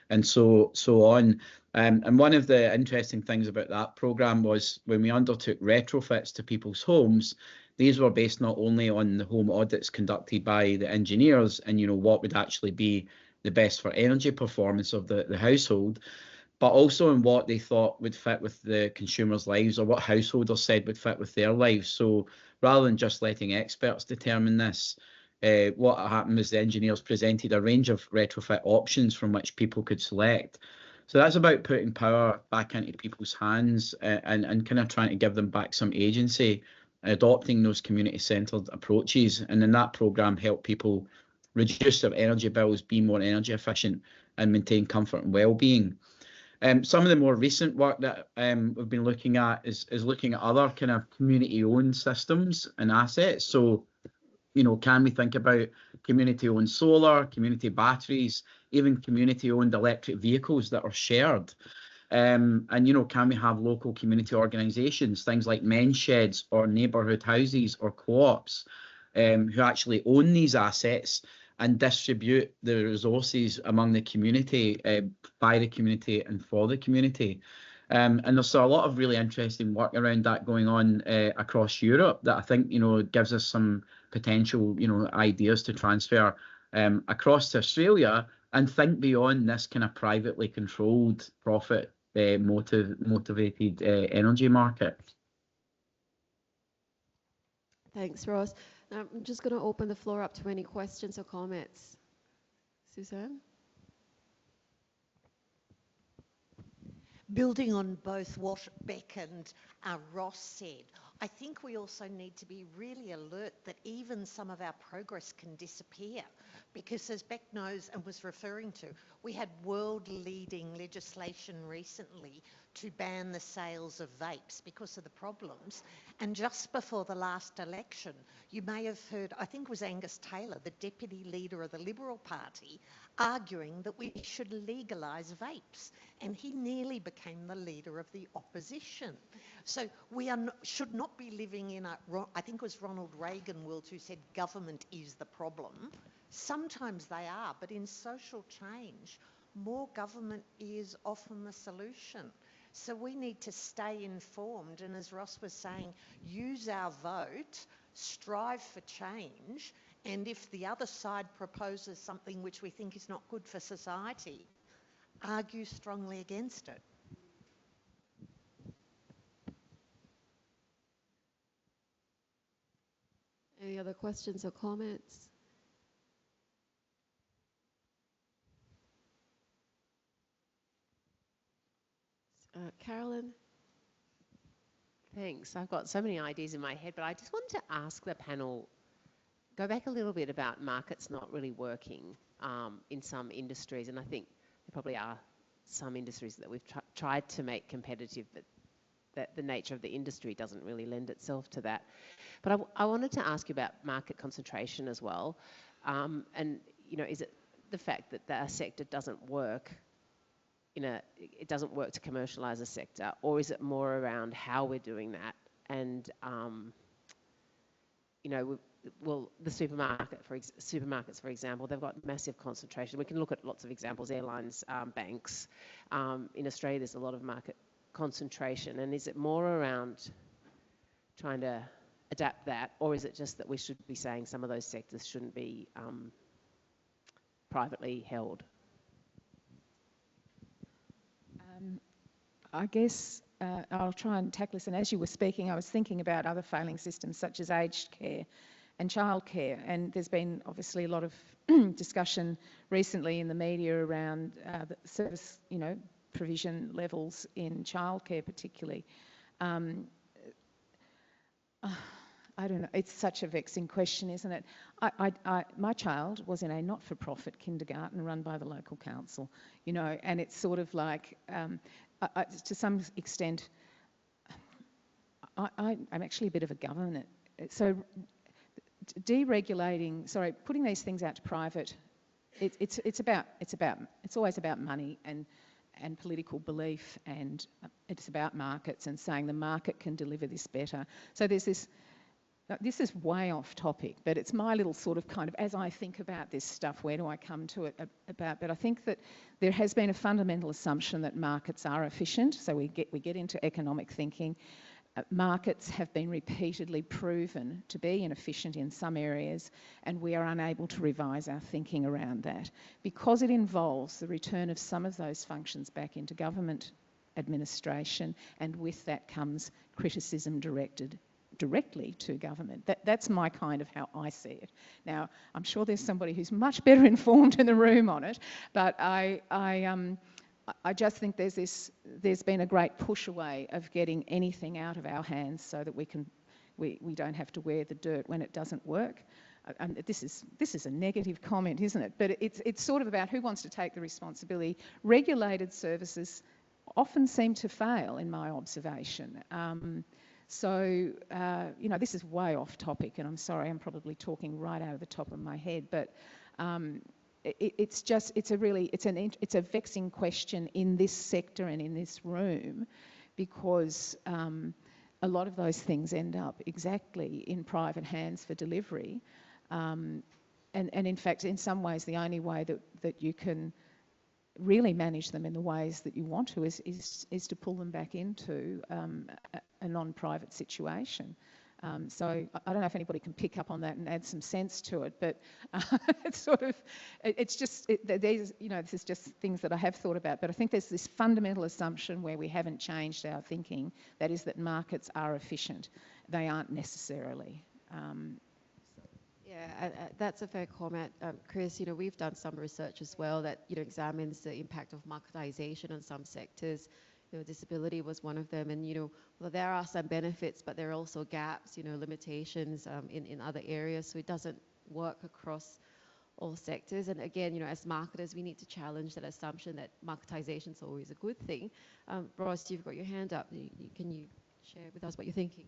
and so on. And one of the interesting things about that programme was when we undertook retrofits to people's homes, these were based not only on the home audits conducted by the engineers and, what would actually be the best for energy performance of the household, but also in what they thought would fit with the consumers' lives, or what householders said would fit with their lives. So rather than just letting experts determine this, what happened was the engineers presented a range of retrofit options from which people could select. So that's about putting power back into people's hands, and kind of trying to give them back some agency, adopting those community-centred approaches. And in that programme, help people reduce their energy bills, be more energy efficient, and maintain comfort and well-being. Some of the more recent work that we've been looking at is looking at other kind of community-owned systems and assets. So, can we think about community-owned solar, community batteries, even community-owned electric vehicles that are shared? And, can we have local community organisations, things like men's sheds or neighbourhood houses or co-ops, who actually own these assets and distribute the resources among the community, by the community and for the community. And there's a lot of really interesting work around that going on across Europe that I think, gives us some potential, ideas to transfer across to Australia and think beyond this kind of privately controlled, profit motivated energy market. Thanks, Ross. Now, I'm just going to open the floor up to any questions or comments. Suzanne? Building on both what Beck and Ross said, I think we also need to be really alert that even some of our progress can disappear, because as Beck knows and was referring to, we had world-leading legislation recently to ban the sales of vapes because of the problems. And just before the last election, you may have heard, I think it was Angus Taylor, the deputy leader of the Liberal Party, arguing that we should legalise vapes. And he nearly became the leader of the opposition. So we should not be living in I think it was Ronald Reagan world who said government is the problem. Sometimes they are, but in social change, more government is often the solution. So we need to stay informed, and as Ross was saying, use our vote, strive for change, and if the other side proposes something which we think is not good for society, argue strongly against it. Any other questions or comments? Carolyn? Thanks. I've got so many ideas in my head, but I just wanted to ask the panel, go back a little bit about markets not really working in some industries, and I think there probably are some industries that we've tried to make competitive, but that the nature of the industry doesn't really lend itself to that. But I wanted to ask you about market concentration as well, and is it the fact that the sector doesn't work? It doesn't work to commercialise a sector, or is it more around how we're doing that? And the supermarkets, for example, they've got massive concentration. We can look at lots of examples: airlines, banks. In Australia, there's a lot of market concentration. And is it more around trying to adapt that, or is it just that we should be saying some of those sectors shouldn't be privately held? I guess I'll try and tackle this. And as you were speaking, I was thinking about other failing systems such as aged care and childcare. And there's been obviously a lot of discussion recently in the media around the service, provision levels in childcare particularly. I don't know, it's such a vexing question, isn't it? My child was in a not-for-profit kindergarten run by the local council, and it's sort of like, to some extent, I'm actually a bit of a government. So putting these things out to private, it's always about money and political belief, and it's about markets and saying the market can deliver this better. So there's this is way off topic, but it's my little sort of kind of, as I think about this stuff, where do I come to it about? But I think that there has been a fundamental assumption that markets are efficient. So we get into economic thinking. Markets have been repeatedly proven to be inefficient in some areas, and we are unable to revise our thinking around that because it involves the return of some of those functions back into government administration, and with that comes criticism directly to government. That's my kind of how I see it. Now, I'm sure there's somebody who's much better informed in the room on it, but I just think there's been a great push away of getting anything out of our hands so that we don't have to wear the dirt when it doesn't work. This is a negative comment, isn't it? But it's sort of about who wants to take the responsibility. Regulated services often seem to fail, in my observation. So, this is way off topic, and I'm sorry, I'm probably talking right out of the top of my head, but it's a vexing question in this sector and in this room, because a lot of those things end up exactly in private hands for delivery, and in fact, in some ways, the only way that you can really manage them in the ways that you want to is to pull them back into a non-private situation. So I don't know if anybody can pick up on that and add some sense to it, but this is just things that I have thought about. But I think there's this fundamental assumption where we haven't changed our thinking, that is that markets are efficient. They aren't necessarily. Yeah, that's a fair comment, Chris. We've done some research as well that examines the impact of marketisation on some sectors. Disability was one of them, and well, there are some benefits, but there are also gaps, limitations in other areas. So it doesn't work across all sectors. And again, as marketers, we need to challenge that assumption that marketisation is always a good thing. Ross, you've got your hand up. Can you share with us what you're thinking?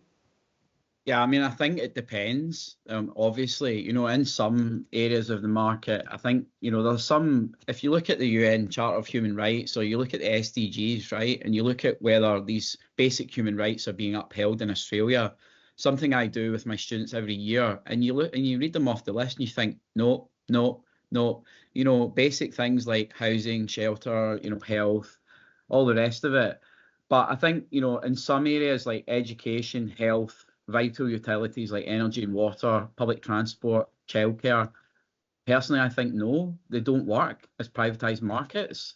Yeah, I think it depends. Obviously, in some areas of the market, I think, there's some, if you look at the UN Charter of Human Rights, or you look at the SDGs, right, and you look at whether these basic human rights are being upheld in Australia, something I do with my students every year, and you look and you read them off the list and you think, no, No, no. Basic things like housing, shelter, health, all the rest of it. But I think, in some areas like education, health, vital utilities like energy and water, public transport, childcare, personally, I think no, they don't work as privatised markets.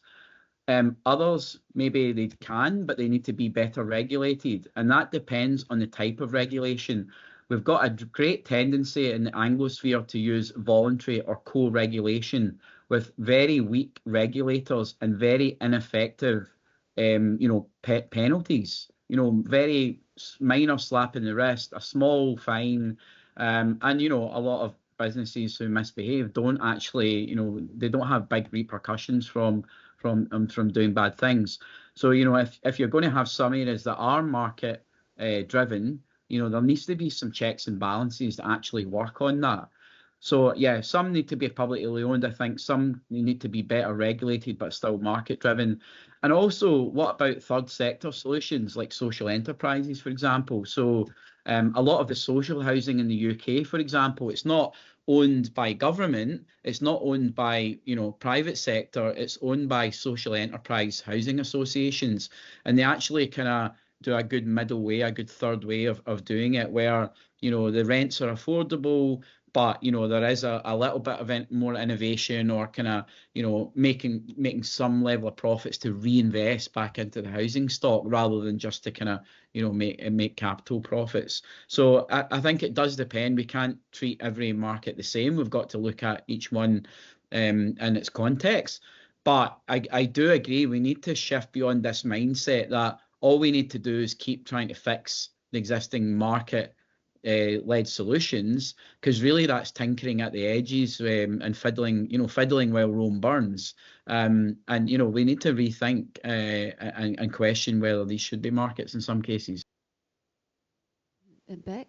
Others, maybe they can, but they need to be better regulated. And that depends on the type of regulation. We've got a great tendency in the Anglosphere to use voluntary or co-regulation with very weak regulators and very ineffective, penalties. Very minor slap in the wrist, a small fine, and a lot of businesses who misbehave don't actually, they don't have big repercussions from doing bad things. So, if you're going to have some areas that are market driven, there needs to be some checks and balances to actually work on that. So, yeah, some need to be publicly owned. I think some need to be better regulated, but still market driven. And also, what about third sector solutions like social enterprises, for example? So, a lot of the social housing in the UK, for example, it's not owned by government, it's not owned by private sector, it's owned by social enterprise housing associations, and they actually kind of do a good middle way, a good third way of doing it, where the rents are affordable, but there is a little bit of more innovation, or kind of making some level of profits to reinvest back into the housing stock rather than just to kind of make capital profits. So I think it does depend. We can't treat every market the same. We've got to look at each one in its context. But I do agree, we need to shift beyond this mindset that all we need to do is keep trying to fix the existing market led solutions, because really that's tinkering at the edges, and fiddling while Rome burns. And we need to rethink and question whether these should be markets in some cases. And Beck?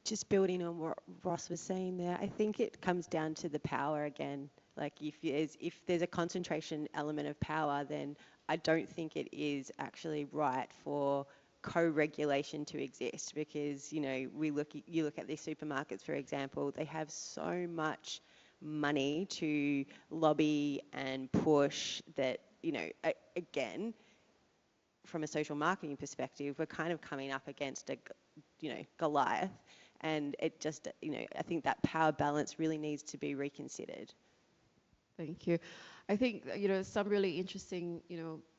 Just building on what Ross was saying there, I think it comes down to the power again. Like if there's a concentration element of power, then I don't think it is actually right for co-regulation to exist, because you look at these supermarkets, for example, they have so much money to lobby and push that again, from a social marketing perspective, we're kind of coming up against a Goliath, and it just I think that power balance really needs to be reconsidered. Thank you. I think some really interesting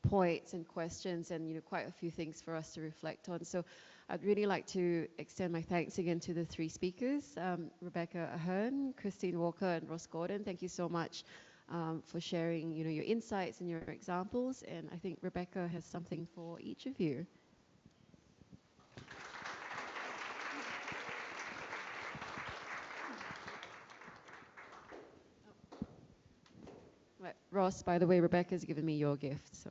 points and questions, and quite a few things for us to reflect on. So I'd really like to extend my thanks again to the three speakers, Rebecca Ahern, Christine Walker, and Ross Gordon. Thank you so much for sharing your insights and your examples. And I think Rebecca has something for each of you. Ross, by the way, Rebecca's given me your gift, so.